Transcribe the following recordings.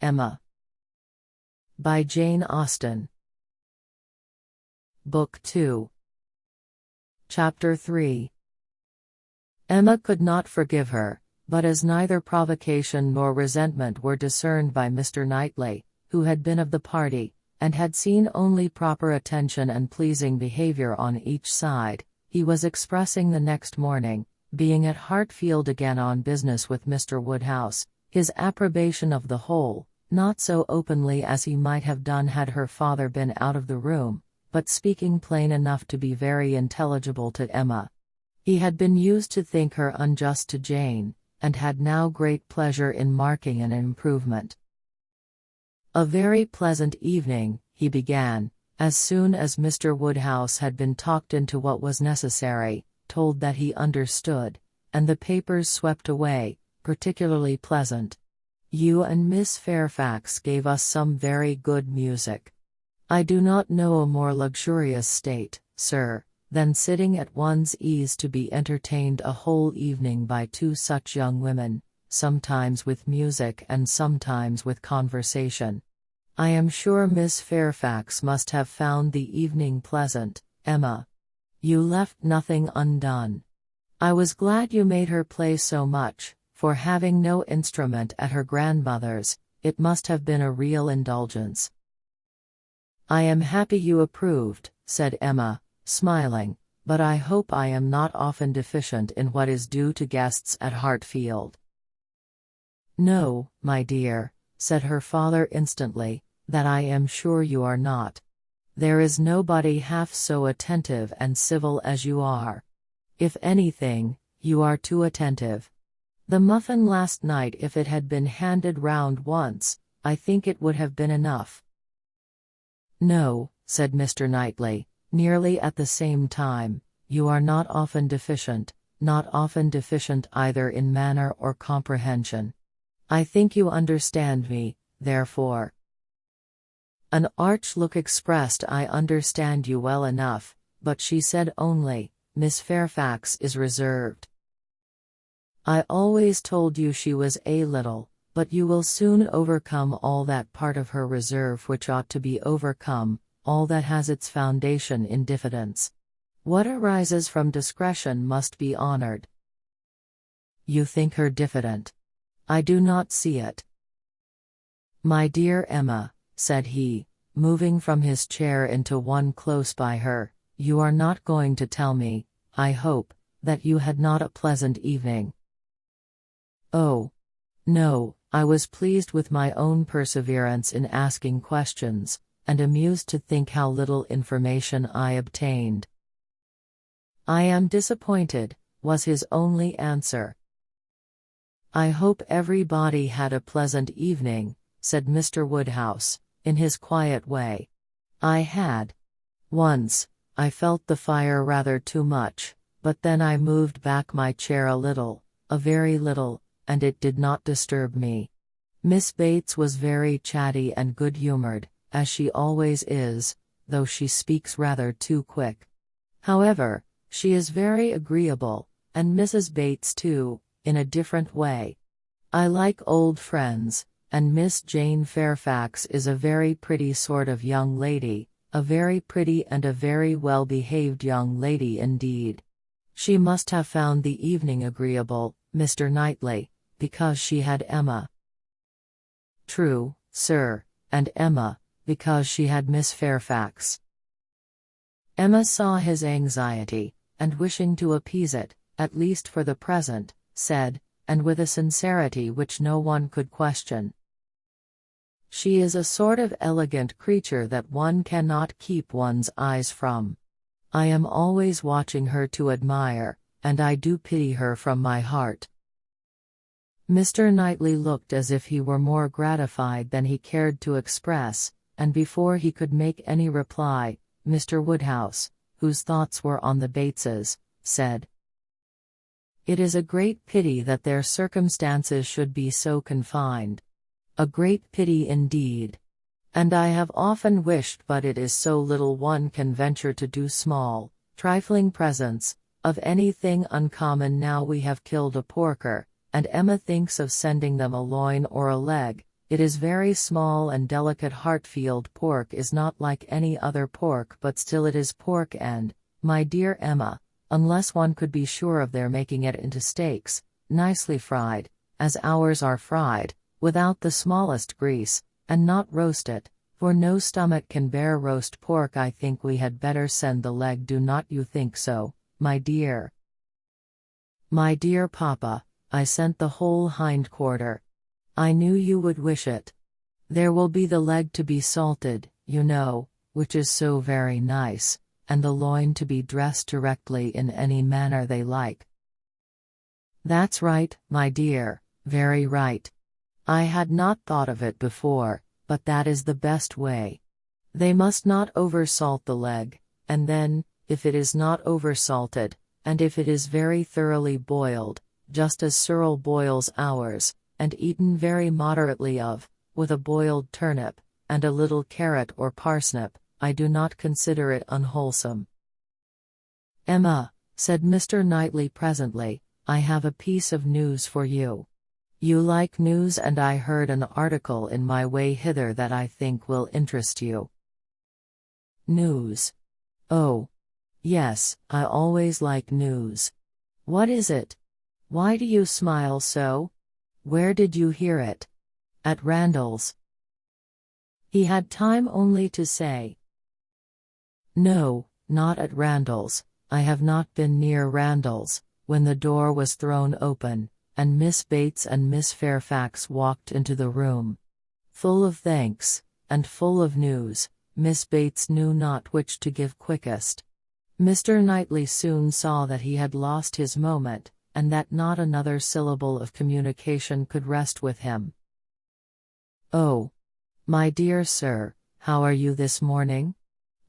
Emma. By Jane Austen. Book 2. Chapter 3. Emma could not forgive her, but as neither provocation nor resentment were discerned by Mr. Knightley, who had been of the party, and had seen only proper attention and pleasing behaviour on each side, he was expressing the next morning, being at Hartfield again on business with Mr. Woodhouse, his approbation of the whole, not so openly as he might have done had her father been out of the room, but speaking plain enough to be very intelligible to Emma. He had been used to think her unjust to Jane, and had now great pleasure in marking an improvement. "A very pleasant evening," he began, as soon as Mr. Woodhouse had been talked into what was necessary, told that he understood, and the papers swept away, particularly pleasant. "You and Miss Fairfax gave us some very good music. I do not know a more luxurious state, sir, than sitting at one's ease to be entertained a whole evening by two such young women, sometimes with music and sometimes with conversation. I am sure Miss Fairfax must have found the evening pleasant, Emma. You left nothing undone. I was glad you made her play so much, for having no instrument at her grandmother's, it must have been a real indulgence." "I am happy you approved," said Emma, smiling, "but I hope I am not often deficient in what is due to guests at Hartfield." "No, my dear," said her father instantly, "that I am sure you are not. There is nobody half so attentive and civil as you are. If anything, you are too attentive. The muffin last night, if it had been handed round once, I think it would have been enough." "No," said Mr. Knightley, nearly at the same time, "you are not often deficient either in manner or comprehension. I think you understand me, therefore." An arch look expressed, "I understand you well enough," but she said only, "Miss Fairfax is reserved." "I always told you she was a little, but you will soon overcome all that part of her reserve which ought to be overcome, all that has its foundation in diffidence. What arises from discretion must be honored." "You think her diffident? I do not see it." "My dear Emma," said he, moving from his chair into one close by her, "you are not going to tell me, I hope, that you had not a pleasant evening." "Oh, no, I was pleased with my own perseverance in asking questions, and amused to think how little information I obtained." "I am disappointed," was his only answer. "I hope everybody had a pleasant evening," said Mr. Woodhouse, in his quiet way. "I had. Once, I felt the fire rather too much, but then I moved back my chair a little, a very little, and it did not disturb me. Miss Bates was very chatty and good-humoured, as she always is, though she speaks rather too quick. However, she is very agreeable, and Mrs. Bates too, in a different way. I like old friends, and Miss Jane Fairfax is a very pretty sort of young lady, a very pretty and a very well-behaved young lady indeed. She must have found the evening agreeable, Mr. Knightley, because she had Emma." "True, sir, and Emma, because she had Miss Fairfax." Emma saw his anxiety, and wishing to appease it, at least for the present, said, and with a sincerity which no one could question, "She is a sort of elegant creature that one cannot keep one's eyes from. I am always watching her to admire, and I do pity her from my heart." Mr. Knightley looked as if he were more gratified than he cared to express, and before he could make any reply, Mr. Woodhouse, whose thoughts were on the Bateses, said, "It is a great pity that their circumstances should be so confined. A great pity indeed. And I have often wished, but it is so little one can venture to do small, trifling presents, of anything uncommon. Now we have killed a porker, and Emma thinks of sending them a loin or a leg, It is very small and delicate. Hartfield pork is not like any other pork, but still it is pork, and, my dear Emma, unless one could be sure of their making it into steaks, nicely fried, as ours are fried, without the smallest grease, and not roasted, for no stomach can bear roast pork, I think we had better send the leg. Do not you think so, my dear? My dear papa, I sent the whole hind quarter. I knew you would wish it. There will be the leg to be salted, you know, which is so very nice, and the loin to be dressed directly in any manner they like. That's right, my dear, very right. I had not thought of it before, but that is the best way. They must not oversalt the leg, and then, if it is not oversalted, and if it is very thoroughly boiled, just as Cyril boils ours, and eaten very moderately of, with a boiled turnip, and a little carrot or parsnip, I do not consider it unwholesome. Emma, said Mr. Knightley presently, I have a piece of news for you. You like news, and I heard an article in my way hither that I think will interest you. News? Oh. Yes, I always like news. What is it? Why do you smile so? Where did you hear it? At Randall's. He had time only to say, No, not at Randall's. I have not been near Randall's, when the door was thrown open, and Miss Bates and Miss Fairfax walked into the room. Full of thanks, and full of news, Miss Bates knew not which to give quickest. Mr. Knightley soon saw that he had lost his moment, and that not another syllable of communication could rest with him. Oh, my dear sir, how are you this morning?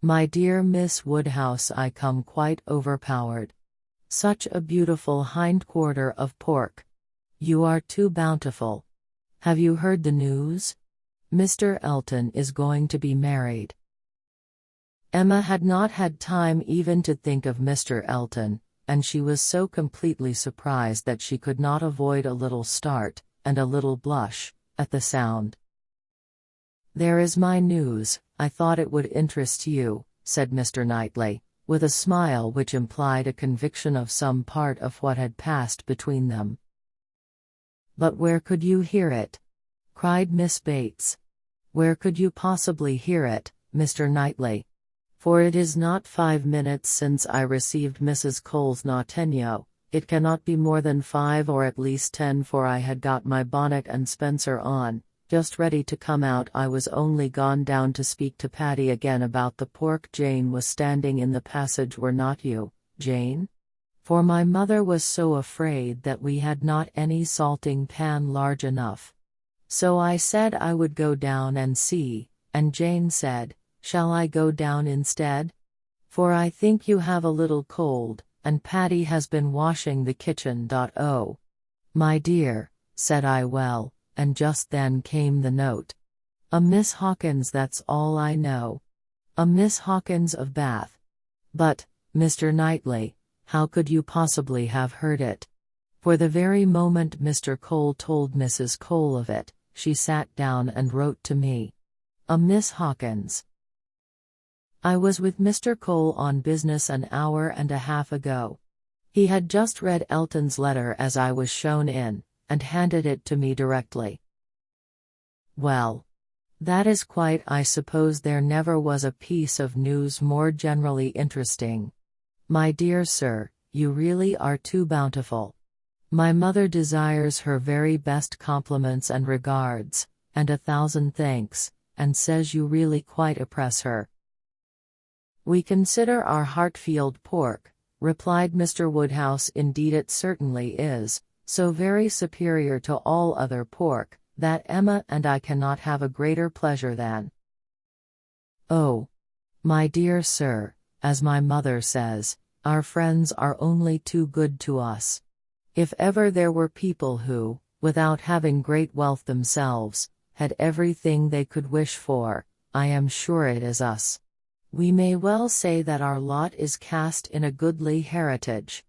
My dear Miss Woodhouse, I come quite overpowered. Such a beautiful hind quarter of pork. You are too bountiful. Have you heard the news? Mr. Elton is going to be married. Emma had not had time even to think of Mr. Elton, and she was so completely surprised that she could not avoid a little start, and a little blush, at the sound. There is my news. I thought it would interest you, said Mr. Knightley, with a smile which implied a conviction of some part of what had passed between them. But where could you hear it? Cried Miss Bates. Where could you possibly hear it, Mr. Knightley? For it is not 5 minutes since I received Mrs. Cole's natenio. It cannot be more than 5 or at least 10, for I had got my bonnet and spencer on, just ready to come out. I was only gone down to speak to Patty again about the pork. Jane was standing in the passage, were not you, Jane? For my mother was so afraid that we had not any salting pan large enough. So I said I would go down and see, and Jane said, Shall I go down instead? For I think you have a little cold, and Patty has been washing the kitchen. Oh, my dear, said I, well, and just then came the note. A Miss Hawkins, that's all I know. A Miss Hawkins of Bath. But, Mr. Knightley, how could you possibly have heard it? For the very moment Mr. Cole told Mrs. Cole of it, she sat down and wrote to me. A Miss Hawkins. I was with Mr. Cole on business an hour and a half ago. He had just read Elton's letter as I was shown in, and handed it to me directly. Well, that is quite. I suppose there never was a piece of news more generally interesting. My dear sir, you really are too bountiful. My mother desires her very best compliments and regards, and 1,000 thanks, and says you really quite oppress her. We consider our Hartfield pork, replied Mr. Woodhouse. Indeed it certainly is, so very superior to all other pork, that Emma and I cannot have a greater pleasure than. Oh, my dear sir, as my mother says, our friends are only too good to us. If ever there were people who, without having great wealth themselves, had everything they could wish for, I am sure it is us. We may well say that our lot is cast in a goodly heritage.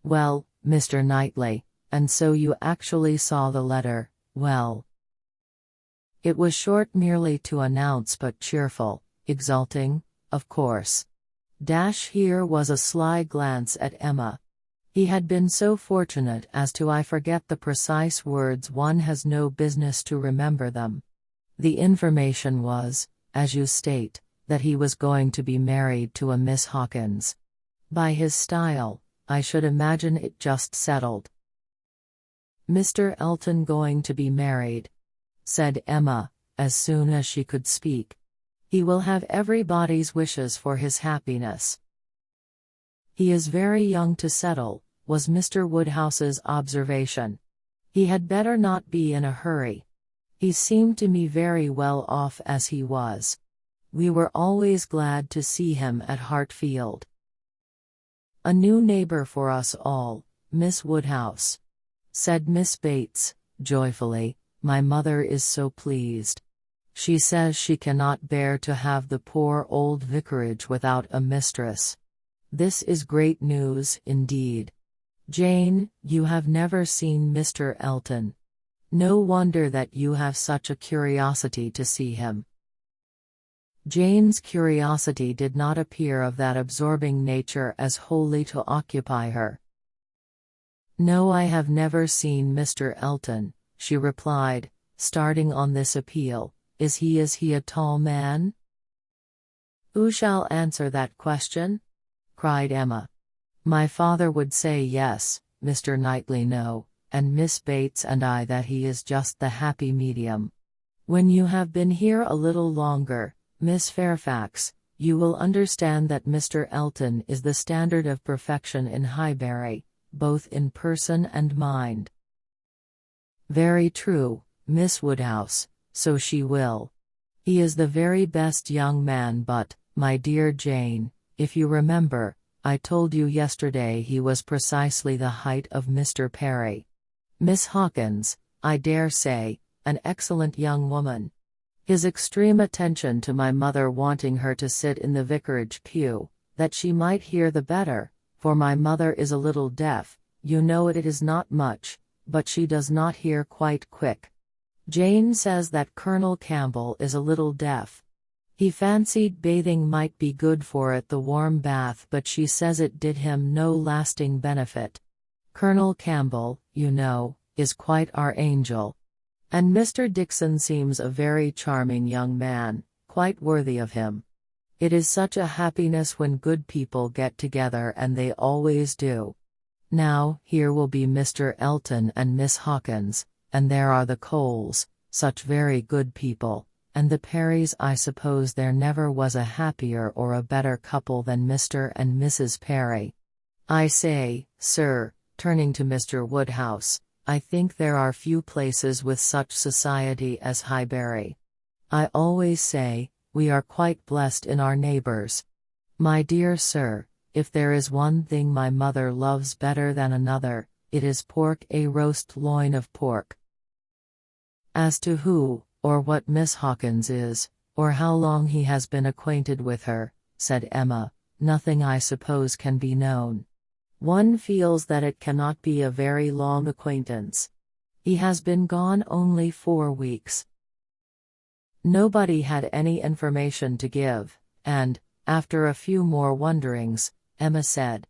Well, Mr. Knightley, and so you actually saw the letter. Well, It was short merely to announce, but cheerful, exulting, of course. Here was a sly glance at Emma. He had been so fortunate as to I forget the precise words, one has no business to remember them. The information was, as you state, that he was going to be married to a Miss Hawkins. By his style, I should imagine it just settled. Mr. Elton going to be married? Said Emma, as soon as she could speak. He will have everybody's wishes for his happiness. He is very young to settle, was Mr. Woodhouse's observation. He had better not be in a hurry. He seemed to me very well off as he was. We were always glad to see him at Hartfield. A new neighbor for us all, Miss Woodhouse, said Miss Bates, joyfully. My mother is so pleased. She says she cannot bear to have the poor old vicarage without a mistress. This is great news, indeed. Jane, you have never seen Mr. Elton. No wonder that you have such a curiosity to see him. Jane's curiosity did not appear of that absorbing nature as wholly to occupy her. No, I have never seen Mr. Elton, she replied, starting on this appeal. Is he a tall man? Who shall answer that question? Cried Emma. My father would say yes, Mr. Knightley no, and Miss Bates and I that he is just the happy medium. When you have been here a little longer, Miss Fairfax, you will understand that Mr. Elton is the standard of perfection in Highbury, both in person and mind. Very true, Miss Woodhouse, so she will. He is the very best young man, but, my dear Jane, if you remember, I told you yesterday he was precisely the height of Mr. Perry. Miss Hawkins, I dare say, an excellent young woman. His extreme attention to my mother wanting her to sit in the vicarage pew, that she might hear the better, for my mother is a little deaf, you know it is not much, but she does not hear quite quick. Jane says that Colonel Campbell is a little deaf. He fancied bathing might be good for it, the warm bath, but she says it did him no lasting benefit. Colonel Campbell, you know, is quite our angel. And Mr. Dixon seems a very charming young man, quite worthy of him. It is such a happiness when good people get together, and they always do. Now, here will be Mr. Elton and Miss Hawkins, and there are the Coles, such very good people, and the Perrys. I suppose there never was a happier or a better couple than Mr. and Mrs. Perry. I say, sir, turning to Mr. Woodhouse, I think there are few places with such society as Highbury. I always say, we are quite blessed in our neighbors. My dear sir, if there is one thing my mother loves better than another, it is pork, a roast loin of pork. As to who, or what Miss Hawkins is, or how long he has been acquainted with her, said Emma, nothing I suppose can be known. One feels that it cannot be a very long acquaintance. He has been gone only 4 weeks. Nobody had any information to give, and, after a few more wonderings, Emma said,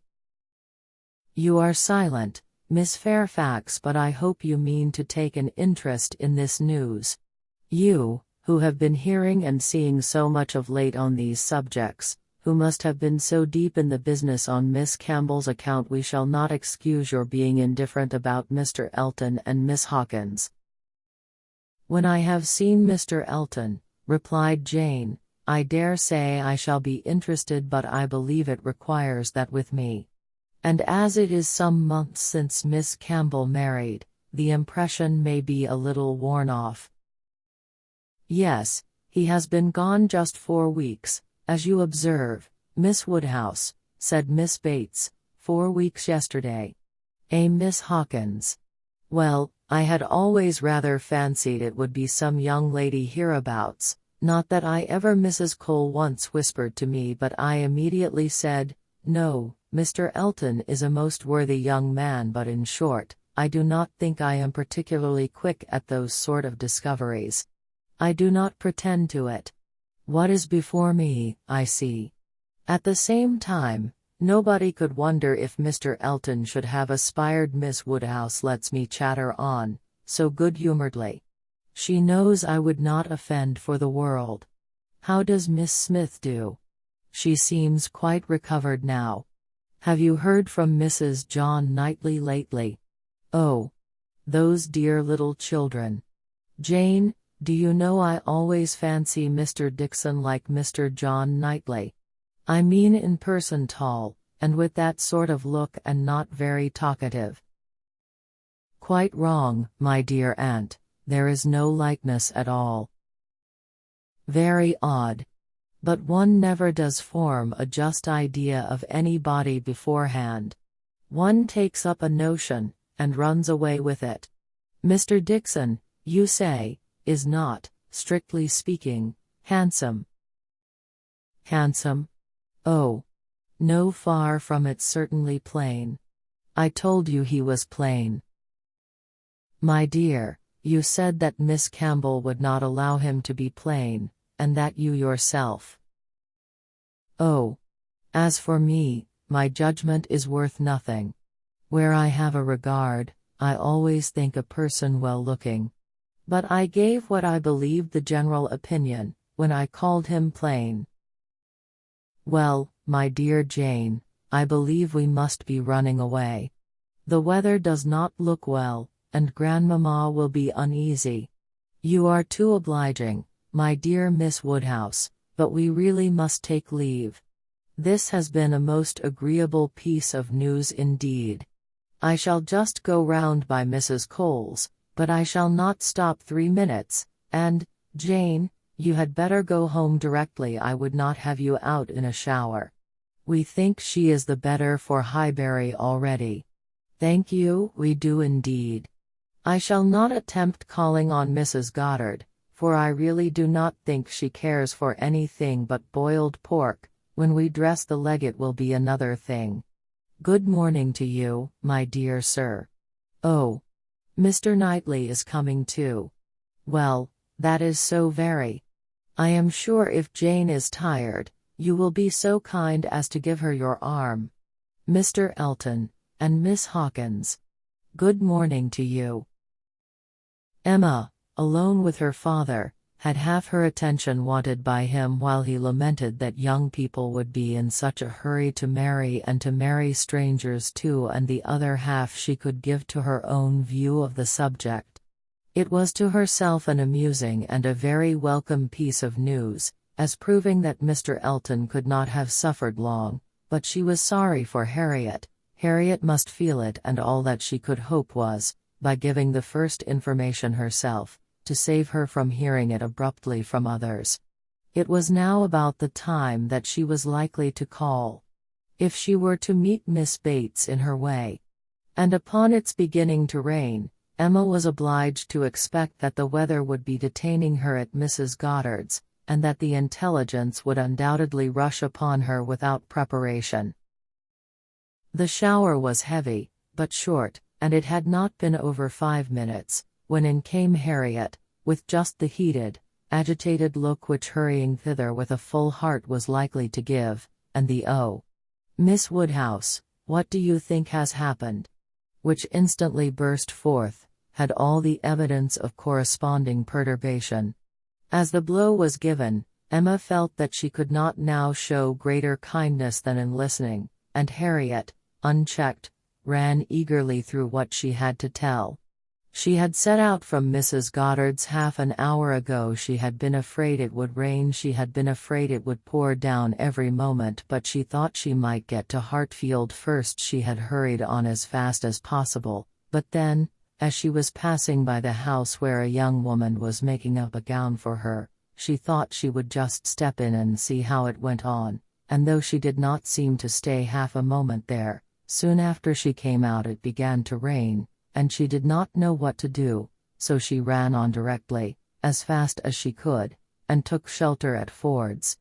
You are silent, Miss Fairfax, but I hope you mean to take an interest in this news. You, who have been hearing and seeing so much of late on these subjects, who must have been so deep in the business on Miss Campbell's account, we shall not excuse your being indifferent about Mr. Elton and Miss Hawkins. When I have seen Mr. Elton, replied Jane, I dare say I shall be interested, but I believe it requires that with me. And as it is some months since Miss Campbell married, the impression may be a little worn off. Yes, he has been gone just 4 weeks, as you observe, Miss Woodhouse, said Miss Bates, 4 weeks yesterday. Miss Hawkins. Well, I had always rather fancied it would be some young lady hereabouts, not that I ever. Mrs. Cole once whispered to me, but I immediately said, No, Mr. Elton is a most worthy young man, but in short, I do not think I am particularly quick at those sort of discoveries. I do not pretend to it. What is before me, I see. At the same time, nobody could wonder if Mr. Elton should have aspired. Miss Woodhouse lets me chatter on, so good-humoredly. She knows I would not offend for the world. How does Miss Smith do? She seems quite recovered now. Have you heard from Mrs. John Knightley lately? Oh, those dear little children. Jane, do you know I always fancy Mr. Dixon like Mr. John Knightley. I mean in person tall, and with that sort of look and not very talkative. Quite wrong, my dear aunt, there is no likeness at all. Very odd. But one never does form a just idea of anybody beforehand. One takes up a notion, and runs away with it. Mr. Dixon, you say, is not, strictly speaking, handsome. Handsome? Oh. No, far from it, certainly plain. I told you he was plain. My dear, you said that Miss Campbell would not allow him to be plain, and that you yourself. Oh. As for me, my judgment is worth nothing. Where I have a regard, I always think a person well-looking. But I gave what I believed the general opinion, when I called him plain. Well, my dear Jane, I believe we must be running away. The weather does not look well, and Grandmamma will be uneasy. You are too obliging, my dear Miss Woodhouse, but we really must take leave. This has been a most agreeable piece of news indeed. I shall just go round by Mrs. Cole's, but I shall not stop 3 minutes, and, Jane, you had better go home directly. I would not have you out in a shower. We think she is the better for Highbury already. Thank you, we do indeed. I shall not attempt calling on Mrs. Goddard, for I really do not think she cares for anything but boiled pork. When we dress the leg it will be another thing. Good morning to you, my dear sir. Oh. Mr. Knightley is coming too. Well, that is so very. I am sure if Jane is tired, you will be so kind as to give her your arm. Mr. Elton, and Miss Hawkins. Good morning to you. Emma, alone with her father, had half her attention wanted by him while he lamented that young people would be in such a hurry to marry and to marry strangers too, and the other half she could give to her own view of the subject. It was to herself an amusing and a very welcome piece of news, as proving that Mr. Elton could not have suffered long, but she was sorry for Harriet. Harriet must feel it, and all that she could hope was, by giving the first information herself, to save her from hearing it abruptly from others. It was now about the time that she was likely to call. If she were to meet Miss Bates in her way. And upon its beginning to rain, Emma was obliged to expect that the weather would be detaining her at Mrs. Goddard's, and that the intelligence would undoubtedly rush upon her without preparation. The shower was heavy, but short, and it had not been over 5 minutes, when in came Harriet, with just the heated, agitated look which hurrying thither with a full heart was likely to give, and the "Oh, Miss Woodhouse, what do you think has happened?" which instantly burst forth, had all the evidence of corresponding perturbation. As the blow was given, Emma felt that she could not now show greater kindness than in listening, and Harriet, unchecked, ran eagerly through what she had to tell. She had set out from Mrs. Goddard's half an hour ago. She had been afraid it would rain, she had been afraid it would pour down every moment, but she thought she might get to Hartfield first. She had hurried on as fast as possible, but then, as she was passing by the house where a young woman was making up a gown for her, she thought she would just step in and see how it went on, and though she did not seem to stay half a moment there, soon after she came out it began to rain, and she did not know what to do, so she ran on directly, as fast as she could, and took shelter at Ford's.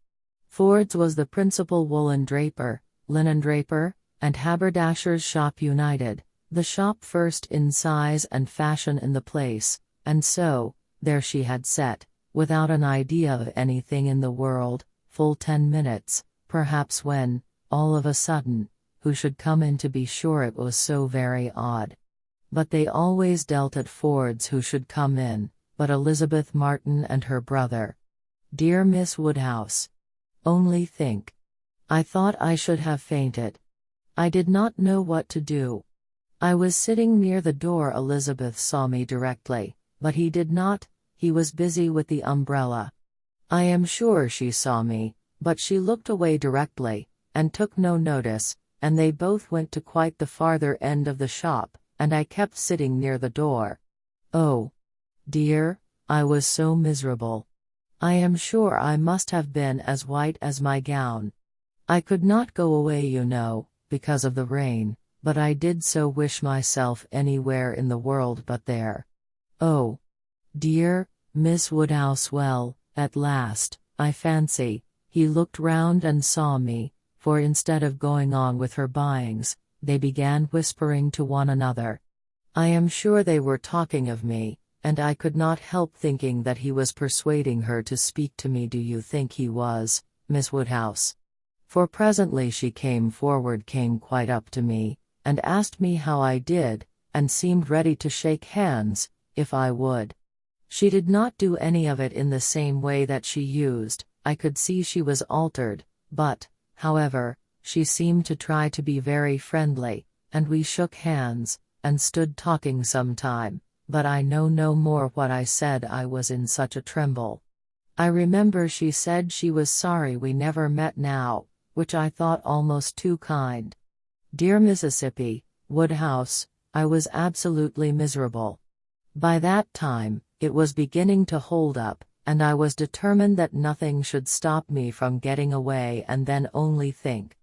Ford's was the principal woolen draper, linen draper, and haberdasher's shop united, the shop first in size and fashion in the place, and so, there she had set, without an idea of anything in the world, full 10 minutes, perhaps, when, all of a sudden, who should come in? To be sure, it was so very odd. But they always dealt at Ford's who should come in, but Elizabeth Martin and her brother. Dear Miss Woodhouse. Only think. I thought I should have fainted. I did not know what to do. I was sitting near the door. Elizabeth saw me directly, but he did not, he was busy with the umbrella. I am sure she saw me, but she looked away directly, and took no notice, and they both went to quite the farther end of the shop, and I kept sitting near the door. Oh, dear, I was so miserable. I am sure I must have been as white as my gown. I could not go away, you know, because of the rain, but I did so wish myself anywhere in the world but there. Oh, dear, Miss Woodhouse. Well, at last, I fancy, he looked round and saw me, for instead of going on with her buyings, they began whispering to one another. I am sure they were talking of me, and I could not help thinking that he was persuading her to speak to me. Do you think he was, Miss Woodhouse? For presently she came forward, came quite up to me, and asked me how I did, and seemed ready to shake hands, if I would. She did not do any of it in the same way that she used. I could see she was altered, but, however, she seemed to try to be very friendly, and we shook hands, and stood talking some time, but I know no more what I said. I was in such a tremble. I remember she said she was sorry we never met now, which I thought almost too kind. Dear Mississippi Woodhouse, I was absolutely miserable. By that time, it was beginning to hold up, and I was determined that nothing should stop me from getting away. And then only think.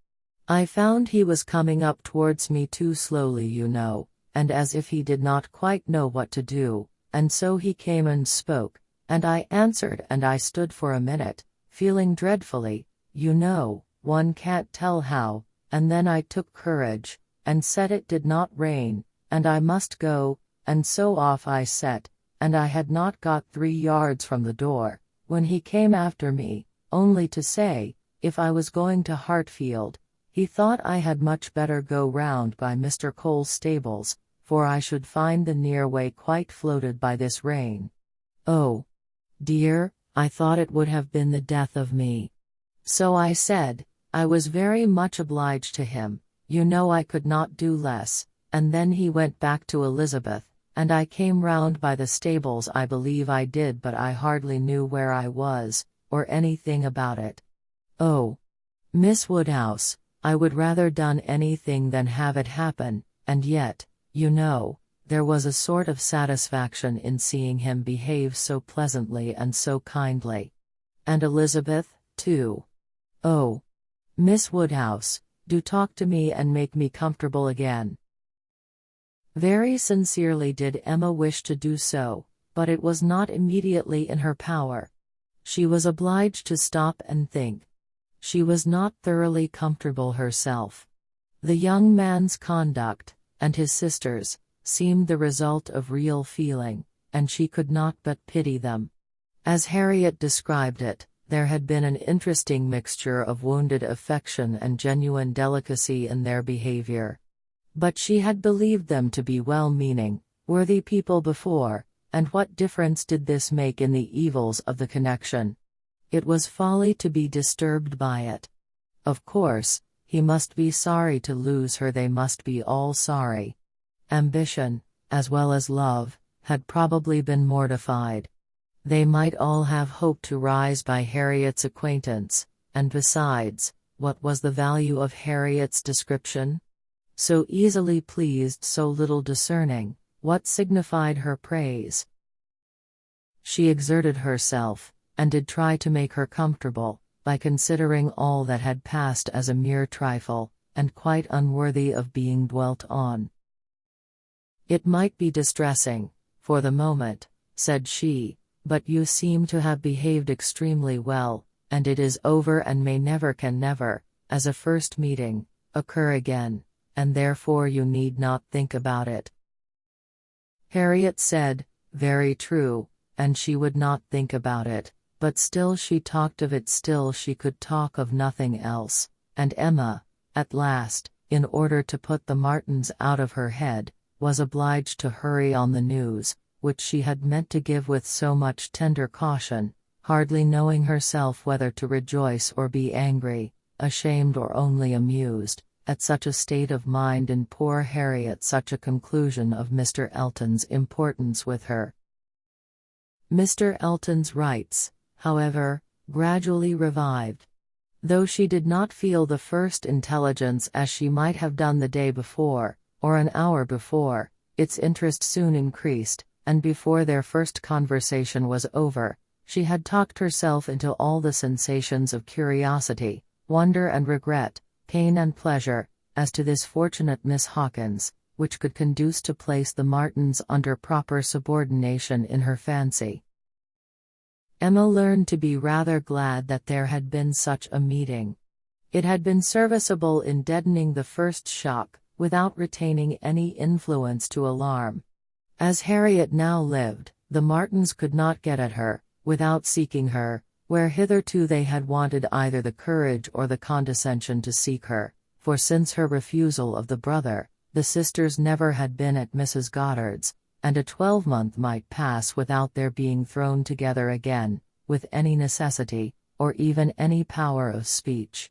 I found he was coming up towards me too slowly, you know, and as if he did not quite know what to do, and so he came and spoke, and I answered, and I stood for a minute, feeling dreadfully, you know, one can't tell how, and then I took courage, and said it did not rain, and I must go, and so off I set, and I had not got 3 yards from the door, when he came after me, only to say, if I was going to Hartfield, he thought I had much better go round by Mr. Cole's stables, for I should find the near way quite floated by this rain. Oh, dear, I thought it would have been the death of me. So I said, I was very much obliged to him, you know I could not do less, and then he went back to Elizabeth, and I came round by the stables. I believe I did, but I hardly knew where I was, or anything about it. Oh, Miss Woodhouse, I would rather done anything than have it happen, and yet, you know, there was a sort of satisfaction in seeing him behave so pleasantly and so kindly. And Elizabeth, too. Oh, Miss Woodhouse, do talk to me and make me comfortable again. Very sincerely did Emma wish to do so, but it was not immediately in her power. She was obliged to stop and think. She was not thoroughly comfortable herself. The young man's conduct, and his sister's, seemed the result of real feeling, and she could not but pity them. As Harriet described it, there had been an interesting mixture of wounded affection and genuine delicacy in their behavior. But she had believed them to be well-meaning, worthy people before, and what difference did this make in the evils of the connection? It was folly to be disturbed by it. Of course, he must be sorry to lose her. They must be all sorry. Ambition, as well as love, had probably been mortified. They might all have hoped to rise by Harriet's acquaintance, and besides, what was the value of Harriet's description? So easily pleased, so little discerning, what signified her praise? She exerted herself, and did try to make her comfortable, by considering all that had passed as a mere trifle, and quite unworthy of being dwelt on. It might be distressing, for the moment, said she, but you seem to have behaved extremely well, and it is over and may never, can never, as a first meeting, occur again, and therefore you need not think about it. Harriet said, very true, and she would not think about it, but still she talked of it, still she could talk of nothing else, and Emma, at last, in order to put the Martins out of her head, was obliged to hurry on the news, which she had meant to give with so much tender caution, hardly knowing herself whether to rejoice or be angry, ashamed or only amused, at such a state of mind in poor Harriet, such a conclusion of Mr. Elton's importance with her. Mr. Elton's rights, however, gradually revived. Though she did not feel the first intelligence as she might have done the day before, or an hour before, its interest soon increased, and before their first conversation was over, she had talked herself into all the sensations of curiosity, wonder and regret, pain and pleasure, as to this fortunate Miss Hawkins, which could conduce to place the Martins under proper subordination in her fancy. Emma learned to be rather glad that there had been such a meeting. It had been serviceable in deadening the first shock, without retaining any influence to alarm. As Harriet now lived, the Martins could not get at her, without seeking her, where hitherto they had wanted either the courage or the condescension to seek her, for since her refusal of the brother, the sisters never had been at Mrs. Goddard's, and a 12-month might pass without their being thrown together again, with any necessity, or even any power of speech.